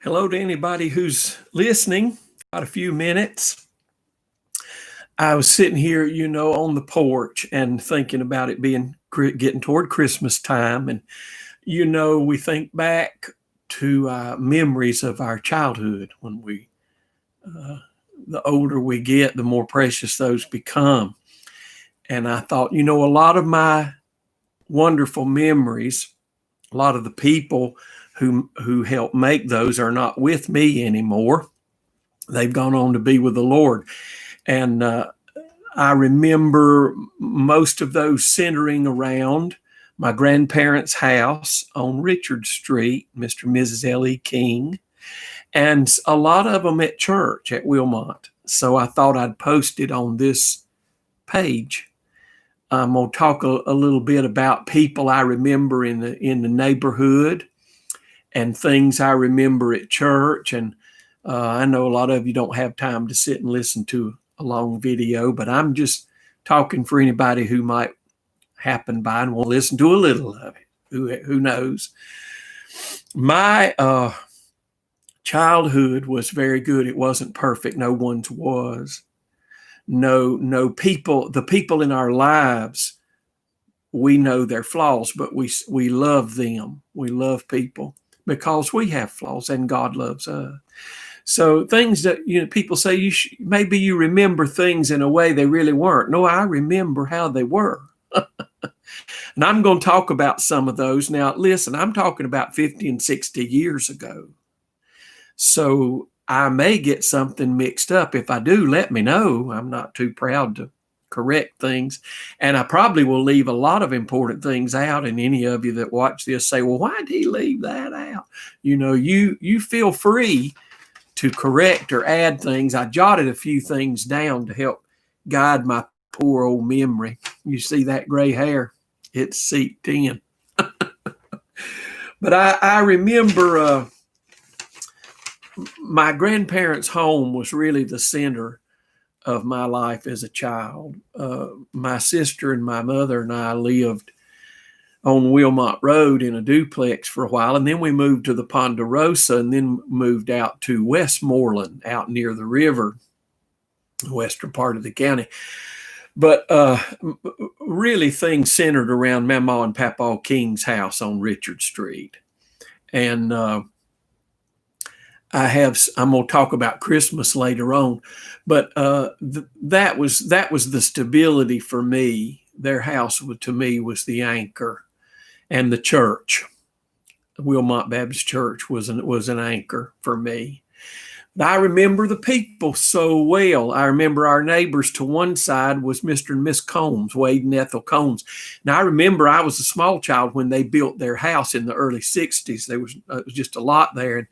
Hello to anybody who's listening. Got a few minutes. I was sitting here, on the porch and thinking about it being getting toward Christmas time. And, we think back to memories of our childhood when the older we get, the more precious those become. And I thought, a lot of my wonderful memories, a lot of the people who helped make those are not with me anymore. They've gone on to be with the Lord. And I remember most of those centering around my grandparents' house on Richard Street, Mr. and Mrs. L.E. King, and a lot of them at church at Wilmont. So I thought I'd post it on this page. I'm going to talk a little bit about people I remember in the neighborhood and things I remember at church. And I know a lot of you don't have time to sit and listen to a long video, but I'm just talking for anybody who might happen by and will listen to a little of it. Who knows? My childhood was very good. It wasn't perfect. No one's was. No people, the people in our lives, we know their flaws, but we love them. We love people because we have flaws and God loves us. So things that, people say maybe you remember things in a way they really weren't. No, I remember how they were. And I'm going to talk about some of those. Now, listen, I'm talking about 50 and 60 years ago. So I may get something mixed up. If I do, let me know. I'm not too proud to correct things. And I probably will leave a lot of important things out. And any of you that watch this say, well, why did he leave that out? You feel free to correct or add things. I jotted a few things down to help guide my poor old memory. You see that gray hair? It's seeped in. But I remember my grandparents' home was really the center of my life as a child. My sister and my mother and I lived on Wilmont Road in a duplex for a while, and then we moved to the Ponderosa and then moved out to Westmoreland, out near the river, the western part of the county. But really things centered around Mama and Papa King's house on Richard Street. And I'm going to talk about Christmas later on, but that was the stability for me. Their house to me was the anchor, and the church, Wilmont Baptist Church, was an anchor for me. But I remember the people so well. I remember our neighbors to one side was Mr. and Miss Combs, Wade and Ethel Combs. Now I remember I was a small child when they built their house in the early 60s. There was just a lot there. And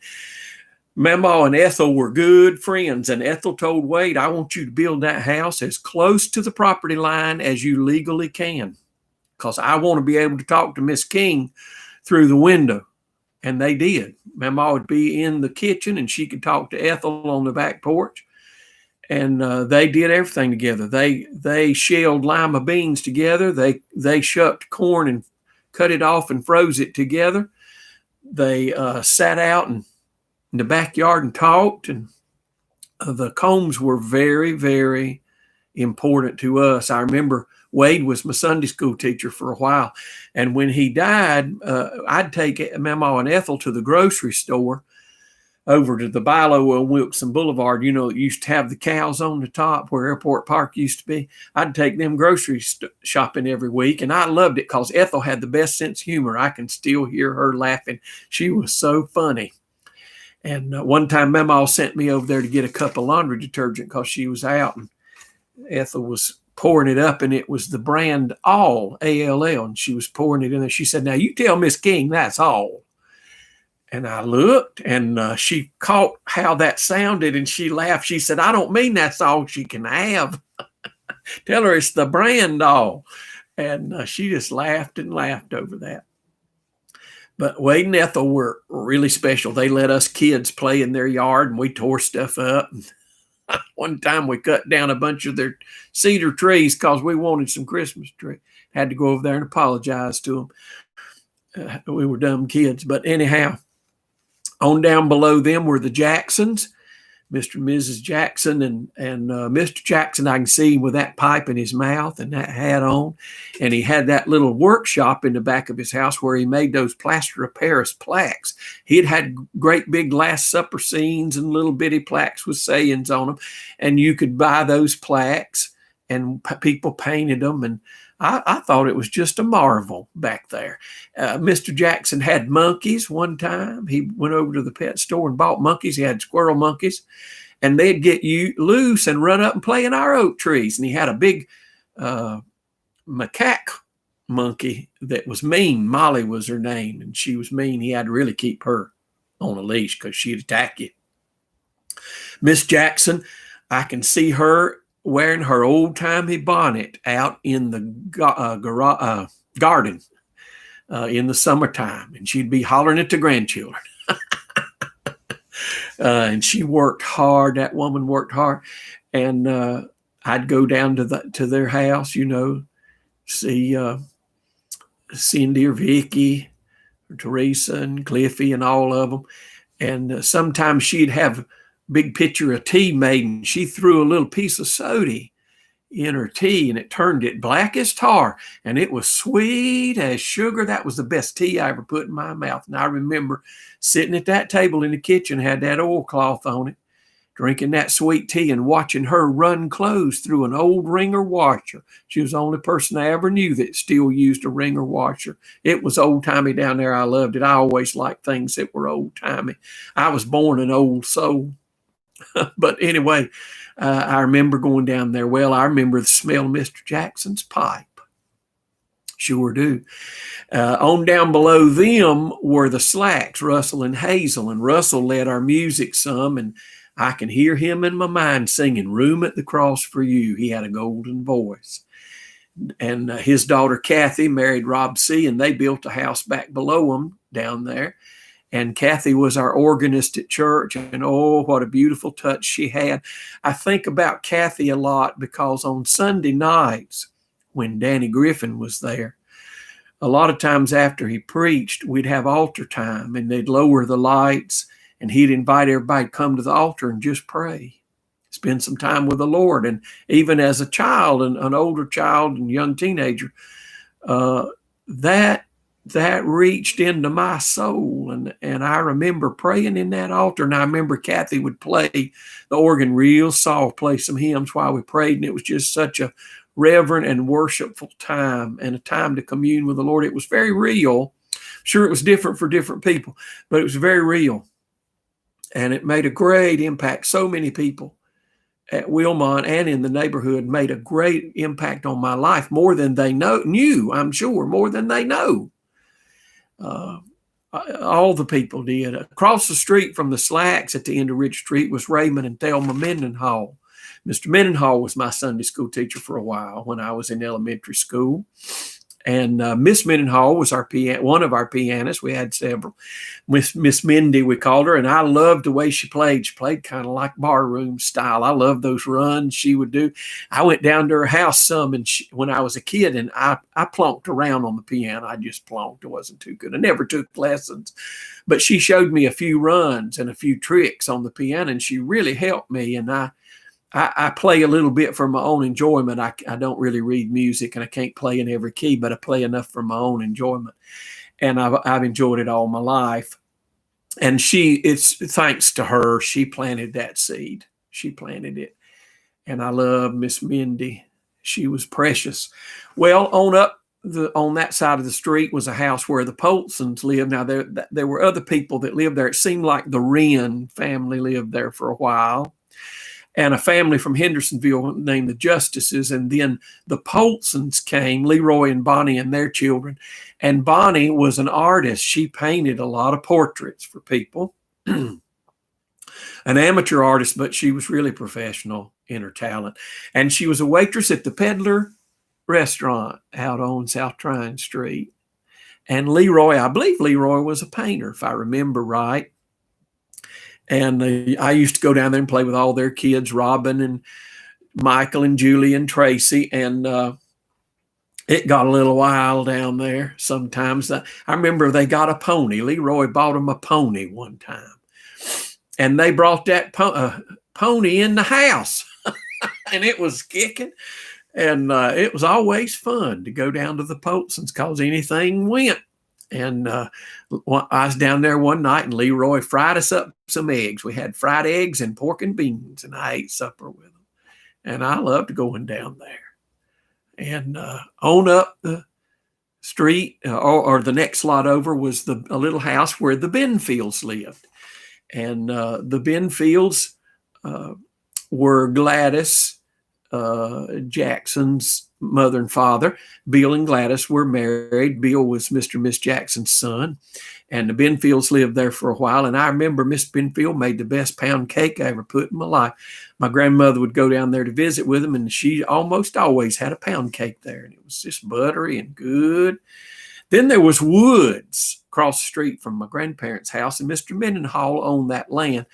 Mama and Ethel were good friends, and Ethel told Wade, I want you to build that house as close to the property line as you legally can, because I want to be able to talk to Miss King through the window. And they did. Mama would be in the kitchen, and she could talk to Ethel on the back porch. And they did everything together. They shelled lima beans together. They shucked corn and cut it off and froze it together. They sat out in the backyard and talked, and the Combs were very, very important to us. I remember Wade was my Sunday school teacher for a while, and when he died, I'd take Mama and Ethel to the grocery store over to the Bilo on Wilkson Boulevard. It used to have the cows on the top where Airport Park used to be. I'd take them grocery shopping every week, and I loved it because Ethel had the best sense of humor. I can still hear her laughing. She was so funny. And one time, Mama sent me over there to get a cup of laundry detergent because she was out, and Ethel was pouring it up, and it was the brand All, A-L-L, and she was pouring it in there. She said, now you tell Miss King that's all. And I looked, and she caught how that sounded, and she laughed. She said, I don't mean that's all she can have. Tell her it's the brand All. And she just laughed and laughed over that. But Wade and Ethel were really special. They let us kids play in their yard, and we tore stuff up. One time we cut down a bunch of their cedar trees because we wanted some Christmas tree. Had to go over there and apologize to them. We were dumb kids. But anyhow, On down below them were the Jacksons, Mr. and Mrs. Jackson, and Mr. Jackson, I can see him with that pipe in his mouth and that hat on, and he had that little workshop in the back of his house where he made those plaster of Paris plaques. He'd had great big Last Supper scenes and little bitty plaques with sayings on them, and you could buy those plaques, and people painted them, and I thought it was just a marvel back there. Mr. Jackson had monkeys one time. He went over to the pet store and bought monkeys. He had squirrel monkeys, and they'd get you loose and run up and play in our oak trees. And he had a big macaque monkey that was mean. Molly was her name, and she was mean. He had to really keep her on a leash because she'd attack you. Miss Jackson, I can see her wearing her old-timey bonnet out in the garden in the summertime, and she'd be hollering at the grandchildren. And she worked hard. That woman worked hard, and I'd go down to their house, see Cindy or Vicky or Teresa and Cliffy and all of them, and sometimes she'd have big pitcher of tea made, and she threw a little piece of soda in her tea, and it turned it black as tar, and it was sweet as sugar. That was the best tea I ever put in my mouth. And I remember sitting at that table in the kitchen, had that oilcloth on it, drinking that sweet tea and watching her run clothes through an old wringer washer. She was the only person I ever knew that still used a wringer washer. It was old-timey down there. I loved it. I always liked things that were old-timey. I was born an old soul. But anyway, I remember going down there. Well, I remember the smell of Mr. Jackson's pipe. Sure do. On down below them were the Slacks, Russell and Hazel. And Russell led our music some, and I can hear him in my mind singing "Room at the Cross for You." He had a golden voice. And his daughter Kathy married Rob C., and they built a house back below them down there. And Kathy was our organist at church, and oh, what a beautiful touch she had. I think about Kathy a lot because on Sunday nights, when Danny Griffin was there, a lot of times after he preached, we'd have altar time, and they'd lower the lights, and he'd invite everybody to come to the altar and just pray, spend some time with the Lord. And even as a child, and an older child and young teenager, that reached into my soul. And I remember praying in that altar. And I remember Kathy would play the organ real soft, play some hymns while we prayed. And it was just such a reverent and worshipful time, and a time to commune with the Lord. It was very real. Sure, it was different for different people, but it was very real. And it made a great impact. So many people at Wilmont and in the neighborhood made a great impact on my life, more than they knew, I'm sure, more than they know. All the people did. Across the street from the Slacks at the end of Ridge Street was Raymond and Thelma Mendenhall. Mr. Mendenhall was my Sunday school teacher for a while when I was in elementary school. And Miss Mendenhall was one of our pianists. We had several. Miss Mindy, we called her, and I loved the way she played. She played kind of like barroom style. I loved those runs she would do. I went down to her house some, and when I was a kid, and I plonked around on the piano. I just plonked. It wasn't too good. I never took lessons. But she showed me a few runs and a few tricks on the piano, and she really helped me. And I play a little bit for my own enjoyment. I don't really read music, and I can't play in every key, but I play enough for my own enjoyment. And I've enjoyed it all my life. And it's thanks to her, she planted that seed. She planted it. And I love Miss Mindy. She was precious. Well, on that side of the street was a house where the Polsons lived. Now, there were other people that lived there. It seemed like the Wren family lived there for a while, and a family from Hendersonville named the Justices. And then the Polsons came, Leroy and Bonnie and their children. And Bonnie was an artist. She painted a lot of portraits for people. An amateur artist, but she was really professional in her talent. And she was a waitress at the Peddler restaurant out on South Trine Street. And I believe Leroy was a painter, if I remember right. And I used to go down there and play with all their kids, Robin and Michael and Julie and Tracy. And it got a little wild down there sometimes. I remember they got a pony. Leroy bought them a pony one time, and they brought that pony in the house, and it was kicking. And it was always fun to go down to the Polsons because anything went. And I was down there one night, and Leroy fried us up some eggs. We had fried eggs and pork and beans, and I ate supper with them. And I loved going down there. And on up the street, or the next lot over, was a little house where the Benfields lived. And the Benfields were Gladys Jackson's mother and father. Bill and Gladys were married. Bill was Mr. and Miss Jackson's son, and the Benfields lived there for a while. And I remember Miss Benfield made the best pound cake I ever put in my life. My grandmother would go down there to visit with them, and she almost always had a pound cake there, and it was just buttery and good. Then there was woods across the street from my grandparents' house, and Mr. Mendenhall owned that land.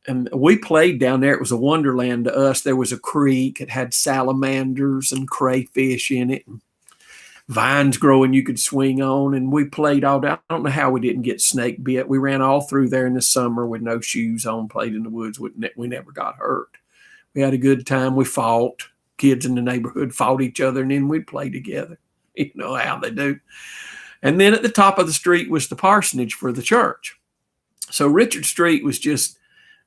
And we played down there. It was a wonderland to us. There was a creek. It had salamanders and crayfish in it, and vines growing you could swing on. And we played all day. I don't know how we didn't get snake bit. We ran all through there in the summer with no shoes on, played in the woods. We never got hurt. We had a good time. We fought. Kids in the neighborhood fought each other, and then we'd play together. You know how they do. And then at the top of the street was the parsonage for the church. So Richard Street was just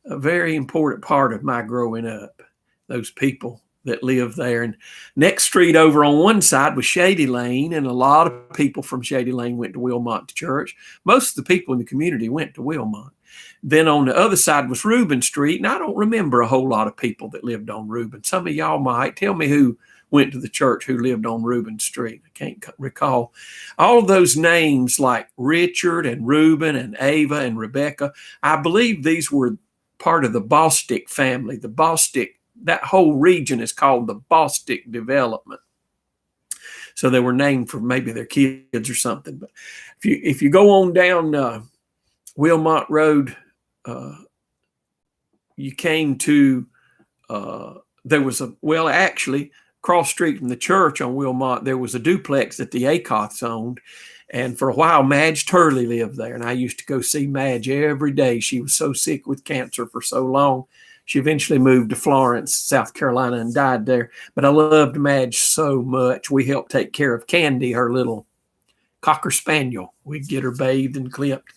a very important part of my growing up, those people that lived there. And next street over on one side was Shady Lane, and a lot of people from Shady Lane went to Wilmont Church. Most of the people in the community went to Wilmont. Then on the other side was Reuben Street, and I don't remember a whole lot of people that lived on Reuben. Some of y'all might. Tell me who went to the church who lived on Reuben Street. I can't recall. All of those names like Richard and Reuben and Ava and Rebecca, I believe these were part of the Bostic family. The Bostic, that whole region is called the Bostic development. So they were named for maybe their kids or something. But if you go on down Wilmont Road, you came to, there was actually across the street from the church on Wilmont, there was a duplex that the Acoths owned. And for a while, Madge Turley lived there. And I used to go see Madge every day. She was so sick with cancer for so long. She eventually moved to Florence, South Carolina, and died there. But I loved Madge so much. We helped take care of Candy, her little Cocker Spaniel. We'd get her bathed and clipped.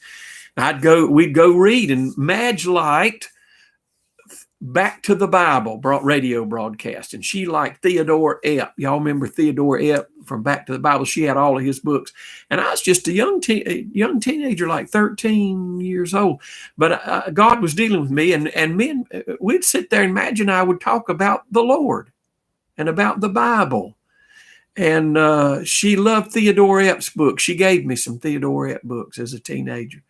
We'd go read. And Madge liked Back to the Bible radio broadcast, and she liked Theodore Epp. Y'all remember Theodore Epp from Back to the Bible? She had all of his books, and I was just a young teenager, like 13 years old. But God was dealing with me, and we'd sit there, and Madge and I would talk about the Lord and about the Bible. And she loved Theodore Epp's books. She gave me some Theodore Epp books as a teenager,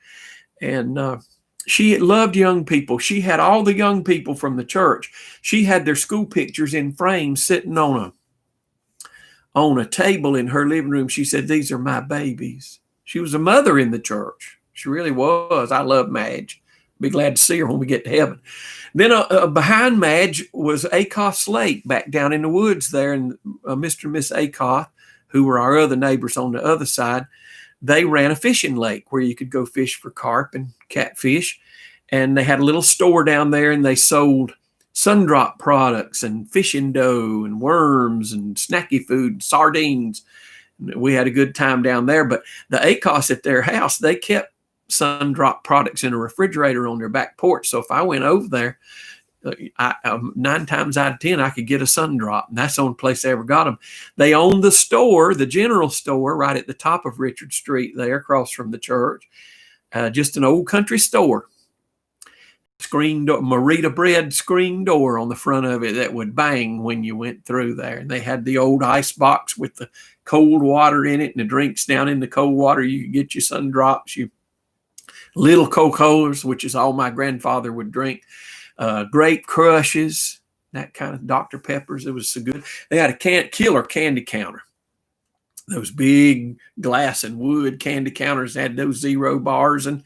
and she loved young people. She had all the young people from the church. She had their school pictures in frames sitting on a table in her living room. She said, "These are my babies." She was a mother in the church. She really was. I love Madge. Be glad to see her when we get to heaven. Then behind Madge was Acoth's Lake back down in the woods there. And Mr. and Miss Acoth, who were our other neighbors on the other side, they ran a fishing lake where you could go fish for carp and catfish. And they had a little store down there, and they sold Sundrop products and fishing dough and worms and snacky food, sardines. We had a good time down there. But the Acoths at their house, they kept Sundrop products in a refrigerator on their back porch. So if I went over there, 9 times out of 10, I could get a Sundrop, and that's the only place I ever got them. They owned the store, the general store, right at the top of Richard Street there, across from the church. Just an old country store. Screen door, Marita bread screen door on the front of it that would bang when you went through there. And they had the old ice box with the cold water in it, and the drinks down in the cold water. You could get your Sundrops, your little Coca-Colas, which is all my grandfather would drink. Grape crushes, that kind of Dr. Peppers. It was so good. They had a killer candy counter. Those big glass and wood candy counters had those zero bars and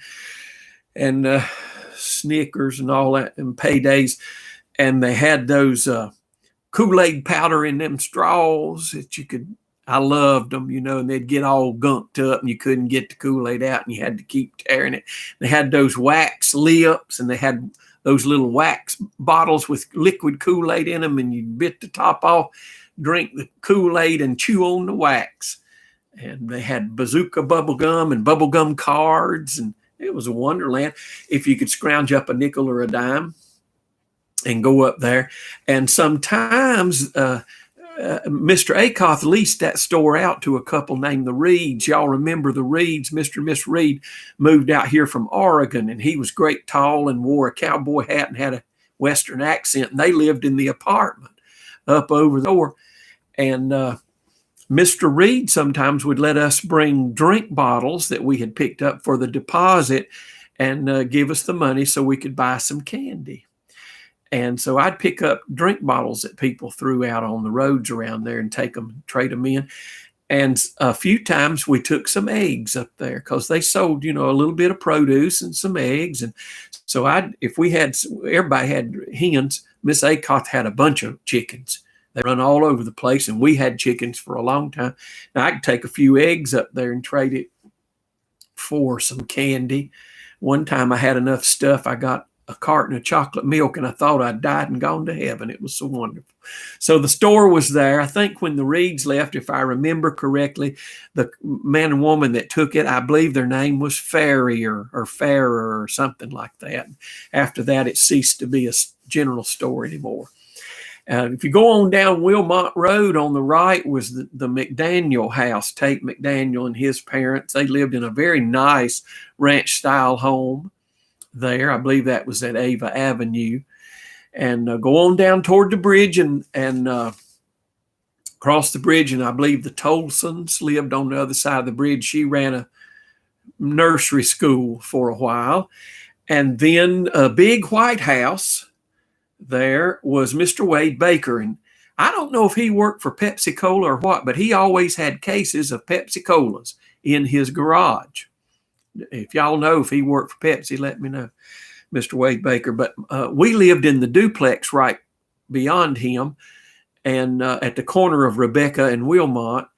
Snickers and all that, and Paydays. And they had those Kool-Aid powder in them straws that you could I loved them, and they'd get all gunked up and you couldn't get the Kool-Aid out and you had to keep tearing it. They had those wax lips and they had those little wax bottles with liquid Kool-Aid in them, and you bit the top off, drink the Kool-Aid and chew on the wax. And they had bazooka bubble gum and bubble gum cards, and it was a wonderland if you could scrounge up a nickel or a dime and go up there. And sometimes Mr. Akoff leased that store out to a couple named the Reeds. Y'all remember the Reeds? Mr. and Miss Reed moved out here from Oregon, and he was great tall and wore a cowboy hat and had a Western accent, and they lived in the apartment up over the door. And Mr. Reed sometimes would let us bring drink bottles that we had picked up for the deposit and give us the money so we could buy some candy. And so I'd pick up drink bottles that people threw out on the roads around there and take them, trade them in. And a few times we took some eggs up there because they sold, a little bit of produce and some eggs. And so everybody had hens. Miss Acoth had a bunch of chickens. They run all over the place, and we had chickens for a long time. Now I could take a few eggs up there and trade it for some candy. One time I had enough stuff, I got a carton of chocolate milk, and I thought I'd died and gone to heaven. It was so wonderful. So the store was there. I think when the Reeds left, if I remember correctly, the man and woman that took it, I believe their name was Farrier or Farrer or something like that. After that, it ceased to be a general store anymore. If you go on down Wilmont Road, on the right was the McDaniel house, Tate McDaniel and his parents. They lived in a very nice ranch-style home there. I believe that was at Ava Avenue. And go on down toward the bridge and cross the bridge, and I believe the Tolsons lived on the other side of the bridge. She ran a nursery school for a while. And then a big white house there was Mr. Wade Baker. And I don't know if he worked for Pepsi Cola or what, but he always had cases of Pepsi Colas in his garage. If y'all know if he worked for Pepsi, let me know, Mr. Wade Baker. But we lived in the duplex right beyond him and at the corner of Rebecca and Wilmont.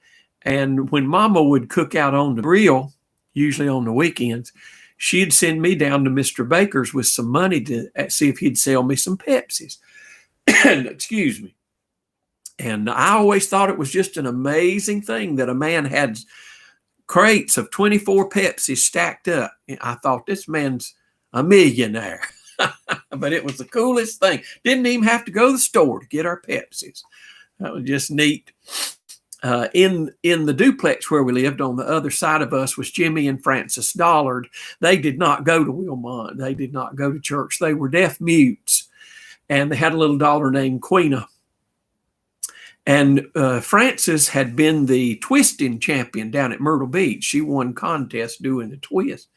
And when Mama would cook out on the grill, usually on the weekends, she'd send me down to Mr. Baker's with some money to see if he'd sell me some Pepsis. Excuse me. And I always thought it was just an amazing thing that a man had crates of 24 Pepsis stacked up. I thought, this man's a millionaire. But it was the coolest thing. Didn't even have to go to the store to get our Pepsis. That was just neat. In the duplex where we lived, on the other side of us was Jimmy and Frances Dollard. They did not go to Wilmont. They did not go to church. They were deaf mutes, and they had a little daughter named Queena. And Frances had been the twisting champion down at Myrtle Beach. She won contests doing the twist.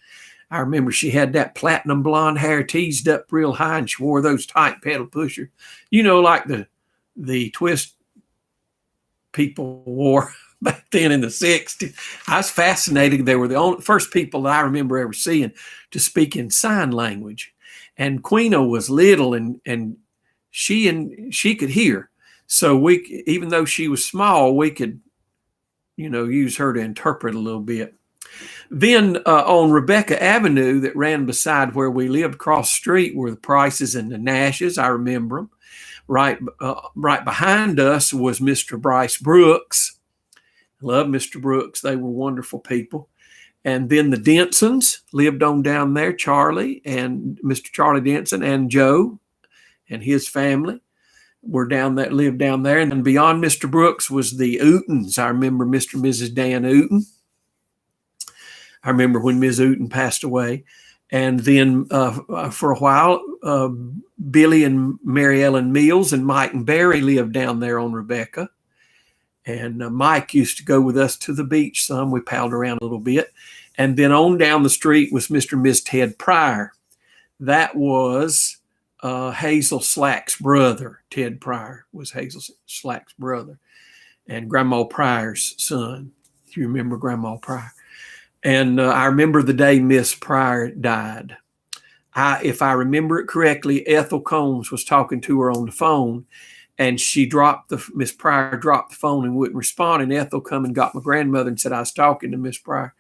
I remember she had that platinum blonde hair teased up real high, and she wore those tight pedal pushers, like the twist people wore back then in the 60s. I was fascinated. They were the first people that I remember ever seeing to speak in sign language. And Queena was little, and she could hear. So even though she was small, we could, use her to interpret a little bit. Then on Rebecca Avenue that ran beside where we lived, across the street, were the Prices and the Nashes. I remember them. Right behind us was Mr. Bryce Brooks. I love Mr. Brooks. They were wonderful people. And then the Densons lived on down there, Charlie and Mr. Charlie Denson and Joe and his family lived down there. And then beyond Mr. Brooks was the Ootens. I remember Mr. and Mrs. Dan Ooten. I remember when Ms. Ooten passed away. And then for a while, Billy and Mary Ellen Mills and Mike and Barry lived down there on Rebecca. And Mike used to go with us to the beach some. We palled around a little bit. And then on down the street was Mr. and Miss Ted Pryor. That was Hazel Slack's brother. Ted Pryor was Hazel Slack's brother and Grandma Pryor's son. If you remember Grandma Pryor. And I remember the day Miss Pryor died. If I remember it correctly, Ethel Combs was talking to her on the phone, And Miss Pryor dropped the phone and wouldn't respond. And Ethel come and got my grandmother and said, I was talking to Miss Pryor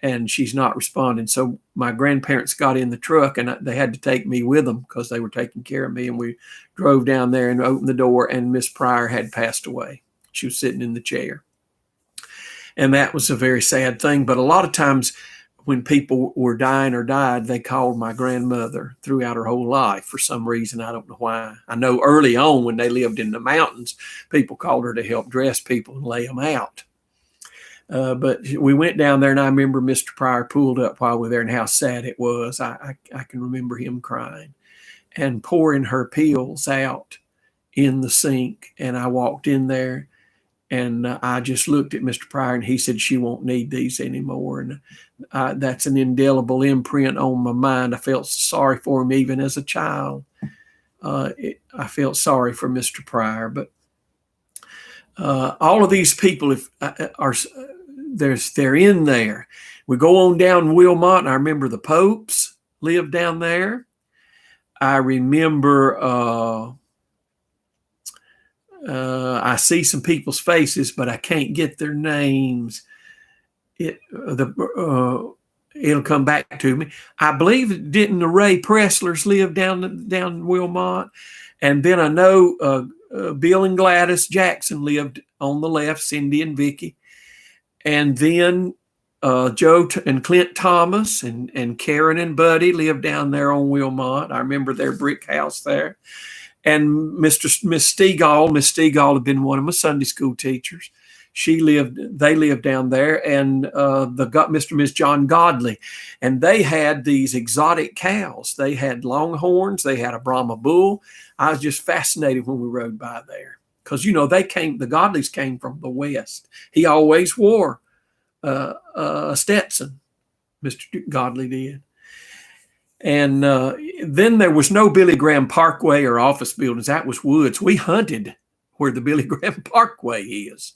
and she's not responding. So my grandparents got in the truck and they had to take me with them because they were taking care of me. And we drove down there and opened the door, and Miss Pryor had passed away. She was sitting in the chair. And that was a very sad thing. But a lot of times when people were dying or died, they called my grandmother throughout her whole life for some reason. I don't know why. I know early on when they lived in the mountains, people called her to help dress people and lay them out. But we went down there, and I remember Mr. Pryor pulled up while we were there and how sad it was. I can remember him crying and pouring her pills out in the sink. And I walked in there, and I just looked at Mr. Pryor, and he said, she won't need these anymore. And that's an indelible imprint on my mind. I felt sorry for him even as a child. I felt sorry for Mr. Pryor. But all of these people they're in there. We go on down Wilmont, and I remember the Popes lived down there. I remember I see some people's faces, but I can't get their names. It'll come back to me. I believe, didn't the Ray Presslers live down Wilmont? And then I know Bill and Gladys Jackson lived on the left, Cindy and Vicky. And then Joe and Clint Thomas and Karen and Buddy lived down there on Wilmont. I remember their brick house there. And Miss Stegall had been one of my Sunday school teachers. They lived down there, and Mr. and Miss John Godley. And they had these exotic cows. They had Longhorns. They had a Brahma bull. I was just fascinated when we rode by there. Because, the Godleys came from the West. He always wore a Stetson, Mr. Godley did. And then there was no Billy Graham Parkway or office buildings. That was woods. We hunted where the Billy Graham Parkway is.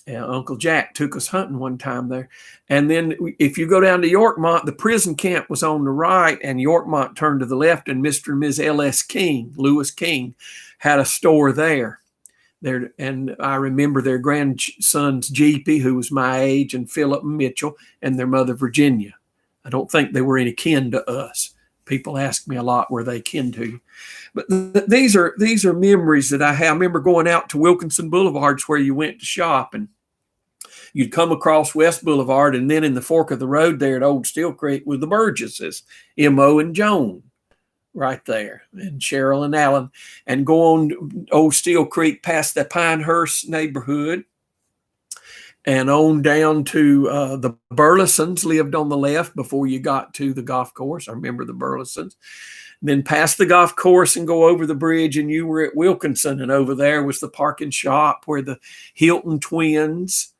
Uncle Jack took us hunting one time there. And then if you go down to Yorkmont, the prison camp was on the right, and Yorkmont turned to the left, and Mr. and Ms. L.S. King, Lewis King, had a store there. And I remember their grandsons, Jeepy, who was my age, and Philip and Mitchell, and their mother, Virginia. I don't think they were any kin to us. People ask me a lot, were they kin to you? But these are memories that I have. I remember going out to Wilkinson Boulevards where you went to shop, and you'd come across West Boulevard, and then in the fork of the road there at Old Steel Creek with the Burgesses, M.O. and Joan, right there, and Cheryl and Allen, and go on Old Steel Creek past the Pinehurst neighborhood, and on down to the Burlesons lived on the left before you got to the golf course. I remember the Burlesons. Then past the golf course and go over the bridge, and you were at Wilkinson, and over there was the parking shop where the Hilton twins,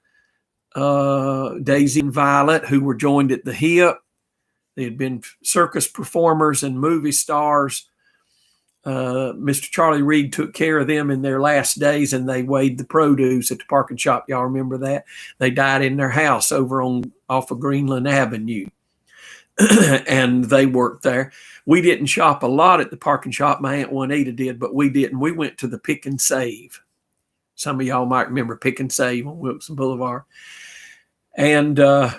Daisy and Violet, who were joined at the hip. They had been circus performers and movie stars. Mr. Charlie Reed took care of them in their last days, and they weighed the produce at the parking shop. Y'all remember that? They died in their house over off of Greenland Avenue. And they worked there. We didn't shop a lot at the parking shop. My Aunt Juanita did, but we didn't. We went to the Pick and Save. Some of y'all might remember Pick and Save on Wilson Boulevard. And I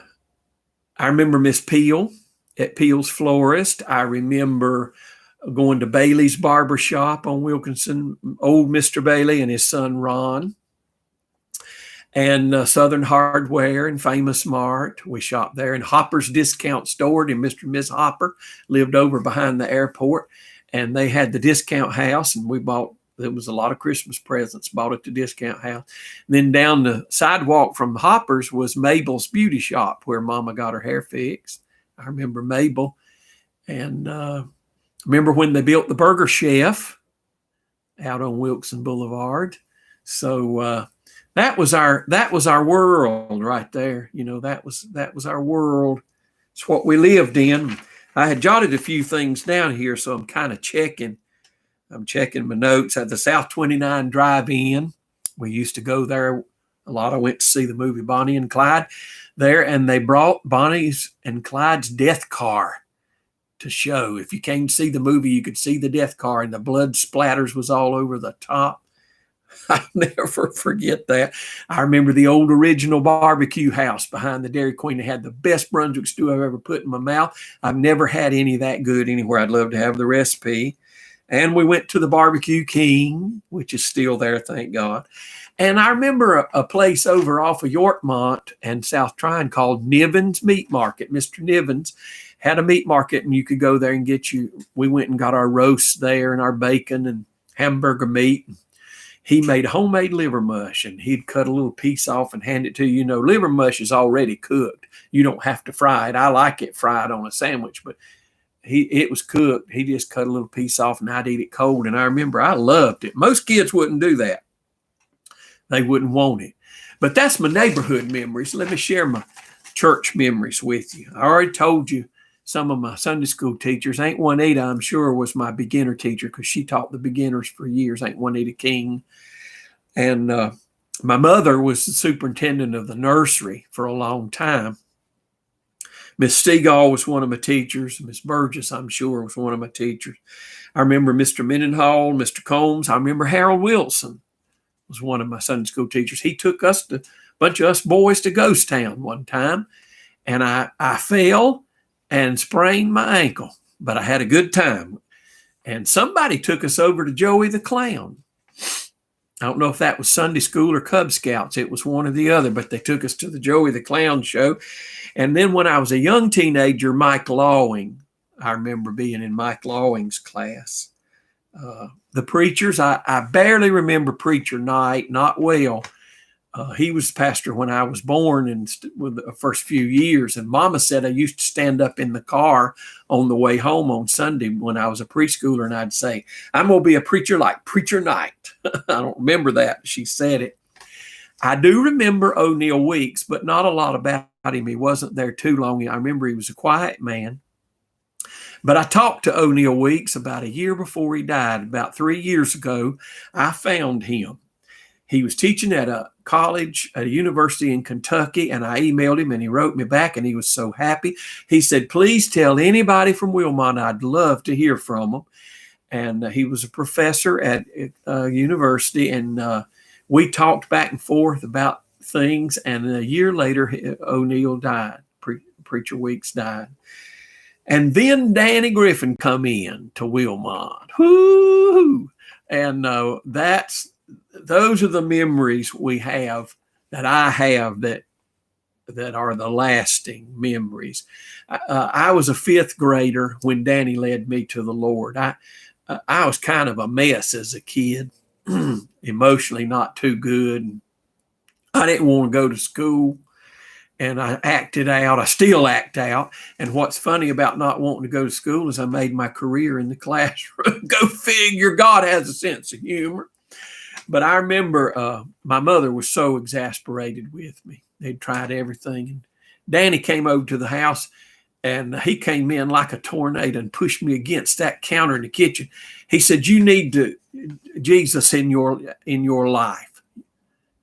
remember Miss Peel at Peel's Florist. I remember going to Bailey's Barber Shop on Wilkinson, old Mr. Bailey and his son Ron, and Southern Hardware and Famous Mart. We shopped there, and Hopper's Discount Store, and Mr. and Miss Hopper lived over behind the airport, and they had the discount house, and there was a lot of Christmas presents bought at the discount house. And then down the sidewalk from Hopper's was Mabel's Beauty Shop, where Mama got her hair fixed. I remember Mabel, and remember when they built the Burger Chef out on Wilson Boulevard. So that was our world right there. That was our world. It's what we lived in. I had jotted a few things down here, so I'm kind of checking. I'm checking my notes. At the South 29 Drive-In, we used to go there a lot. I went to see the movie Bonnie and Clyde there, and they brought Bonnie's and Clyde's death car to show. If you came to see the movie, you could see the death car, and the blood splatters was all over the top. I'll never forget that. I remember the old original barbecue house behind the Dairy Queen. It had the best Brunswick stew I've ever put in my mouth. I've never had any that good anywhere. I'd love to have the recipe. And we went to the Barbecue King, which is still there, thank God. And I remember a place over off of Yorkmont and South Tryon called Niven's Meat Market. Mr. Niven's had a meat market, and you could go there and we went and got our roasts there and our bacon and hamburger meat. He made homemade liver mush, and he'd cut a little piece off and hand it to you. You know, liver mush is already cooked. You don't have to fry it. I like it fried on a sandwich, but it was cooked. He just cut a little piece off, and I'd eat it cold. And I remember I loved it. Most kids wouldn't do that. They wouldn't want it. But that's my neighborhood memories. Let me share my church memories with you. I already told you some of my Sunday school teachers. Aunt Juanita, I'm sure, was my beginner teacher because she taught the beginners for years, Aunt Juanita King. And my mother was the superintendent of the nursery for a long time. Miss Stegall was one of my teachers. Miss Burgess, I'm sure, was one of my teachers. I remember Mr. Mendenhall, Mr. Combs. I remember Harold Wilson was one of my Sunday school teachers. He took a bunch of us boys to Ghost Town one time, and I fell and sprained my ankle, but I had a good time. And somebody took us over to Joey the Clown. I don't know if that was Sunday school or Cub Scouts. It was one or the other, but they took us to the Joey the Clown show. And then when I was a young teenager, Mike Lawing, I remember being in Mike Lawing's class. The preachers, I barely remember Preacher Knight, not well. He was pastor when I was born and with the first few years. And Mama said I used to stand up in the car on the way home on Sunday when I was a preschooler, and I'd say, I'm going to be a preacher like Preacher Knight. I don't remember that. She said it. I do remember O'Neill Weeks, but not a lot about him. He wasn't there too long. I remember he was a quiet man. But I talked to O'Neill Weeks about a year before he died. About 3 years ago, I found him. He was teaching at a college, at a university in Kentucky, and I emailed him, and he wrote me back, and he was so happy. He said, please tell anybody from Wilmont I'd love to hear from them. And he was a professor at university, and we talked back and forth about things, and a year later, O'Neill died. Preacher Weeks died. And then Danny Griffin come in to Wilmont. Whoo! And those are the memories we have, that I have, that are the lasting memories. I was a fifth grader when Danny led me to the Lord. I was kind of a mess as a kid, emotionally not too good. I didn't want to go to school, and I acted out. I still act out. And what's funny about not wanting to go to school is I made my career in the classroom. Go figure, God has a sense of humor. But I remember my mother was so exasperated with me. They'd tried everything. And Danny came over to the house, and he came in like a tornado and pushed me against that counter in the kitchen. He said, you need Jesus in your life. Are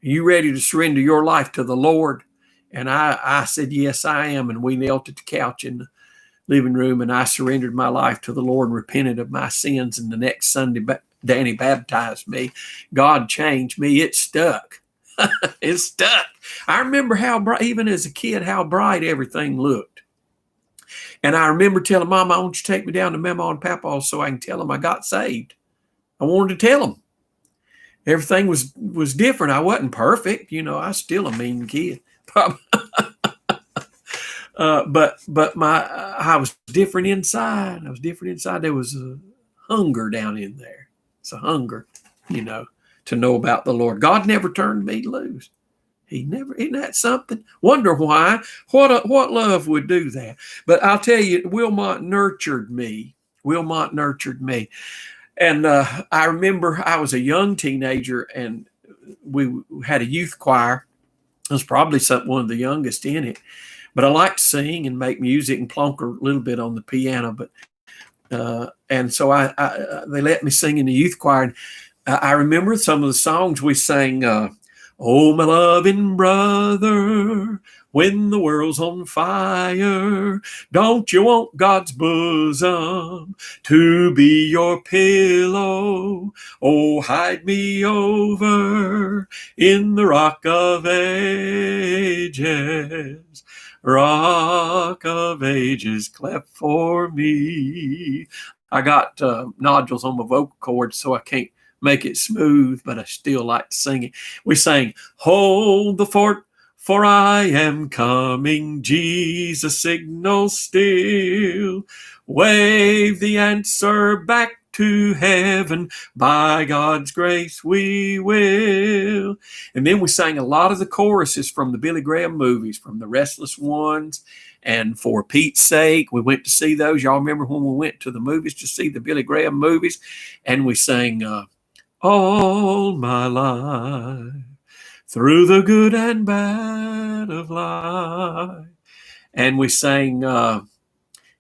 you ready to surrender your life to the Lord? And I said, yes, I am. And we knelt at the couch in the living room, and I surrendered my life to the Lord and repented of my sins. And the next Sunday, Danny baptized me. God changed me. It stuck. It stuck. I remember how bright, even as a kid, how bright everything looked. And I remember telling Mama, I want you to take me down to Mama and Papa so I can tell them I got saved. I wanted to tell them. Everything was different. I wasn't perfect. You know, I was still a mean kid. But I was different inside. There was a hunger down in there. It's a hunger, you know, to know about the Lord. God never turned me loose. He never. Isn't that something? Wonder why. What love would do that? But I'll tell you, Wilmont nurtured me. And I remember I was a young teenager, and we had a youth choir. I was probably one of the youngest in it. But I liked to sing and make music and plonk a little bit on the piano. And so they let me sing in the youth choir. And I remember some of the songs we sang. Oh, my loving brother, when the world's on fire, don't you want God's bosom to be your pillow? Oh, hide me over in the rock of ages. Rock of ages, clap for me. I got nodules on my vocal cords, so I can't make it smooth, but I still like to sing it. We sang, hold the fort, for I am coming, Jesus signals still. Wave the answer back to heaven, by God's grace we will. And then we sang a lot of the choruses from the Billy Graham movies, from The Restless Ones, and For Pete's Sake. We went to see those. Y'all remember when we went to the movies to see the Billy Graham movies? And we sang, all my life, through the good and bad of life. And we sang,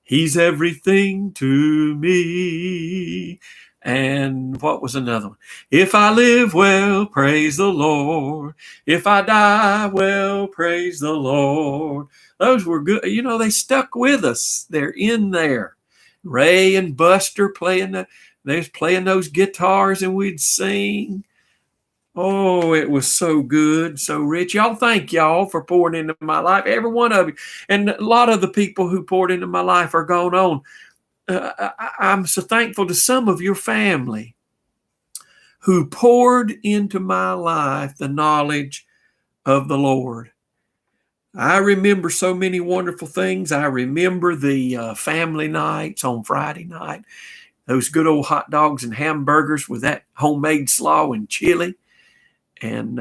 He's everything to me. And what was another one? If I live well, praise the Lord. If I die well, praise the Lord. Those were good. You know, they stuck with us. They're in there. Ray and Buster they was playing those guitars and we'd sing. Oh, it was so good, so rich. Y'all, thank y'all for pouring into my life. Every one of you. And a lot of the people who poured into my life are gone on. I'm so thankful to some of your family who poured into my life the knowledge of the Lord. I remember so many wonderful things. I remember the family nights on Friday night, those good old hot dogs and hamburgers with that homemade slaw and chili. And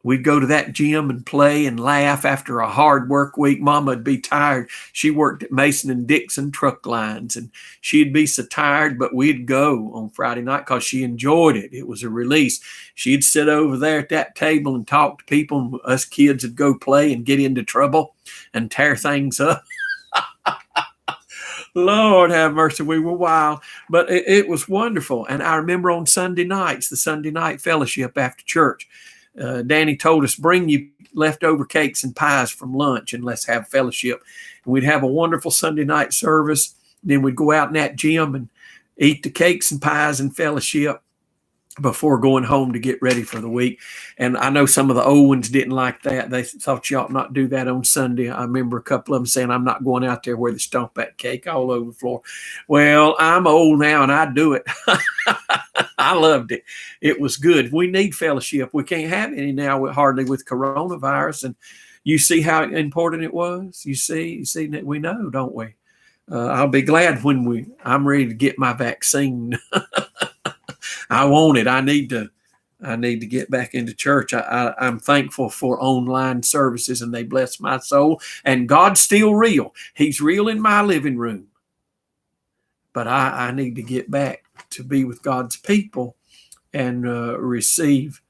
we'd go to that gym and play and laugh after a hard work week. Mama would be tired. She worked at Mason and Dixon truck lines, and she'd be so tired, but we'd go on Friday night because she enjoyed it. It was a release. She'd sit over there at that table and talk to people, and us kids would go play and get into trouble and tear things up. Lord have mercy, we were wild, but it was wonderful. And I remember on Sunday nights, the Sunday night fellowship after church, Danny told us, bring you leftover cakes and pies from lunch and let's have fellowship. And we'd have a wonderful Sunday night service. Then we'd go out in that gym and eat the cakes and pies and fellowship before going home to get ready for the week. And I know some of the old ones didn't like that. They thought you ought not do that on Sunday. I remember a couple of them saying, I'm not going out there where they stomp that cake all over the floor. Well, I'm old now and I do it. I loved it. It was good. We need fellowship. We can't have any now hardly with coronavirus. And you see how important it was? You see that we know, don't we? I'll be glad when I'm ready to get my vaccine. I want it. I need to get back into church. I'm thankful for online services and they bless my soul. And God's still real. He's real in my living room. But I need to get back to be with God's people and receive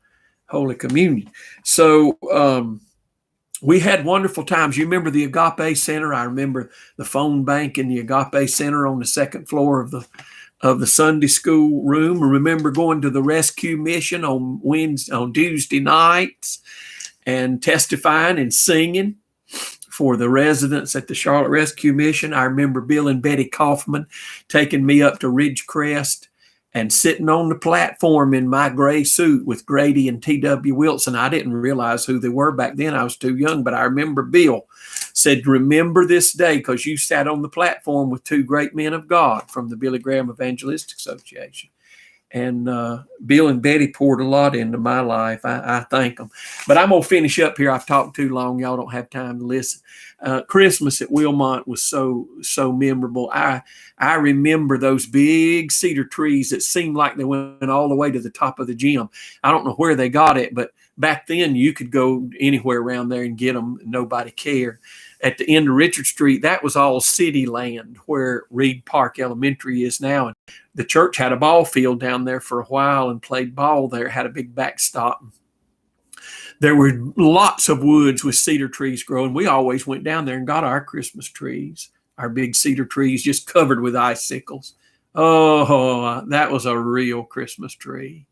Holy Communion. So we had wonderful times. You remember the Agape Center? I remember the phone bank in the Agape Center on the second floor of the Sunday school room. I remember going to the rescue mission on Tuesday nights and testifying and singing for the residents at the Charlotte Rescue Mission. I remember Bill and Betty Kaufman taking me up to Ridgecrest and sitting on the platform in my gray suit with Grady and T.W. Wilson. I didn't realize who they were back then. I was too young, but I remember Bill said, remember this day because you sat on the platform with two great men of God from the Billy Graham Evangelistic Association. And Bill and Betty poured a lot into my life. I thank them. But I'm going to finish up here. I've talked too long. Y'all don't have time to listen. Christmas at Wilmont was so memorable. I remember those big cedar trees that seemed like they went all the way to the top of the gym. I don't know where they got it, but back then you could go anywhere around there and get them. Nobody cared. At the end of Richard Street, that was all city land where Reed Park Elementary is now. And the church had a ball field down there for a while and played ball there, had a big backstop. There were lots of woods with cedar trees growing. We always went down there and got our Christmas trees, our big cedar trees just covered with icicles. Oh, that was a real Christmas tree.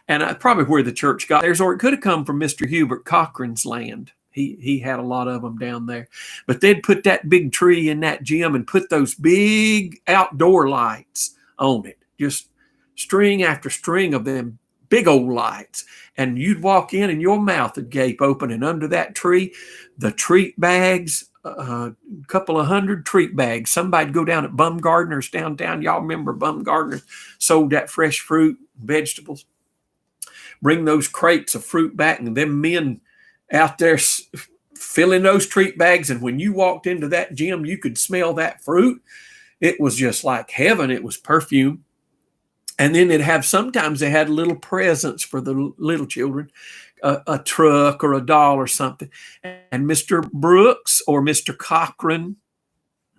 And probably where the church got theirs, or it could have come from Mr. Hubert Cochran's land. He had a lot of them down there. But they'd put that big tree in that gym and put those big outdoor lights on it, just string after string of them big old lights. And you'd walk in and your mouth would gape open. And under that tree, the treat bags, a couple of hundred treat bags. Somebody'd go down at Bumgardner's downtown. Y'all remember Bumgardner's sold that fresh fruit, vegetables. Bring those crates of fruit back, and them men out there filling those treat bags. And when you walked into that gym, you could smell that fruit. It was just like heaven. It was perfume. And then sometimes they had little presents for the little children, a truck or a doll or something. And Mr. Brooks or Mr. Cochran,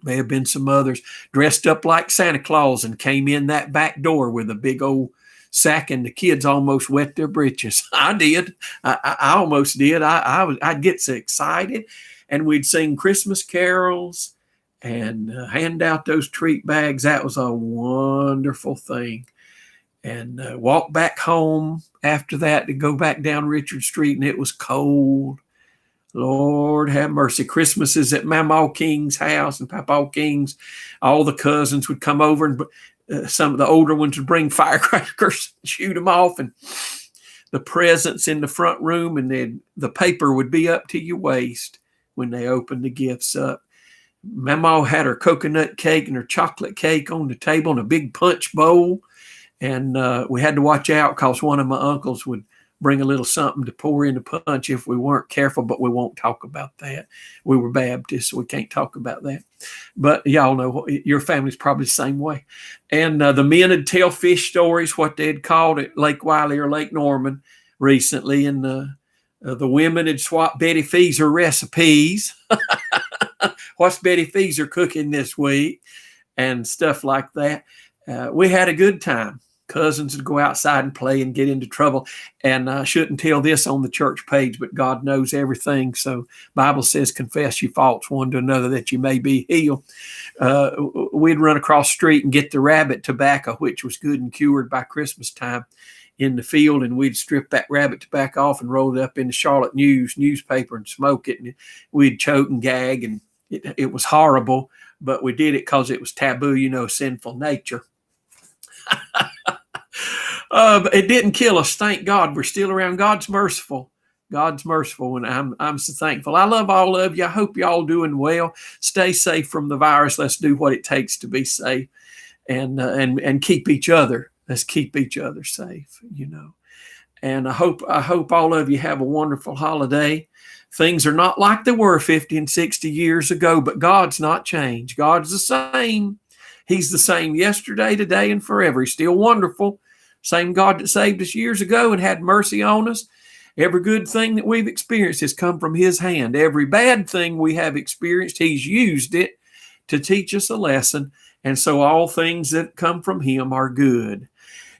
may have been some others, dressed up like Santa Claus and came in that back door with a big old sack, and the kids almost wet their britches. I did. I almost did. I'd get so excited, and we'd sing Christmas carols and hand out those treat bags. That was a wonderful thing. And walk back home after that to go back down Richard Street, and it was cold. Lord have mercy. Christmases at Mama King's house and Papa King's, all the cousins would come over, and some of the older ones would bring firecrackers, shoot them off, and the presents in the front room, and then the paper would be up to your waist when they opened the gifts up. Mama had her coconut cake and her chocolate cake on the table in a big punch bowl, and we had to watch out because one of my uncles would bring a little something to pour in the punch if we weren't careful, but we won't talk about that. We were Baptists, so we can't talk about that. But y'all know, your family's probably the same way. And the men would tell fish stories, what they'd called at Lake Wiley or Lake Norman recently, and the women had swapped Betty Feezer recipes. What's Betty Feezer cooking this week? And stuff like that. We had a good time. Cousins would go outside and play and get into trouble. And I shouldn't tell this on the church page, but God knows everything. So Bible says, confess your faults one to another that you may be healed. We'd run across the street and get the rabbit tobacco, which was good and cured by Christmas time, in the field. And we'd strip that rabbit tobacco off and roll it up in the Charlotte newspaper and smoke it. And we'd choke and gag. And it was horrible, but we did it because it was taboo, sinful nature. But it didn't kill us. Thank God. We're still around. God's merciful. God's merciful, and I'm so thankful. I love all of you. I hope you all doing well. Stay safe from the virus. Let's do what it takes to be safe, and keep each other. Let's keep each other safe. And I hope all of you have a wonderful holiday. Things are not like they were 50 and 60 years ago, but God's not changed. God's the same. He's the same yesterday, today, and forever. He's still wonderful. Same God that saved us years ago and had mercy on us. Every good thing that we've experienced has come from his hand. Every bad thing we have experienced, he's used it to teach us a lesson. And so all things that come from him are good.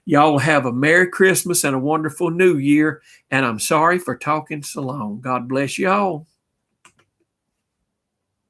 Y'all have a Merry Christmas and a wonderful New Year. And I'm sorry for talking so long. God bless y'all.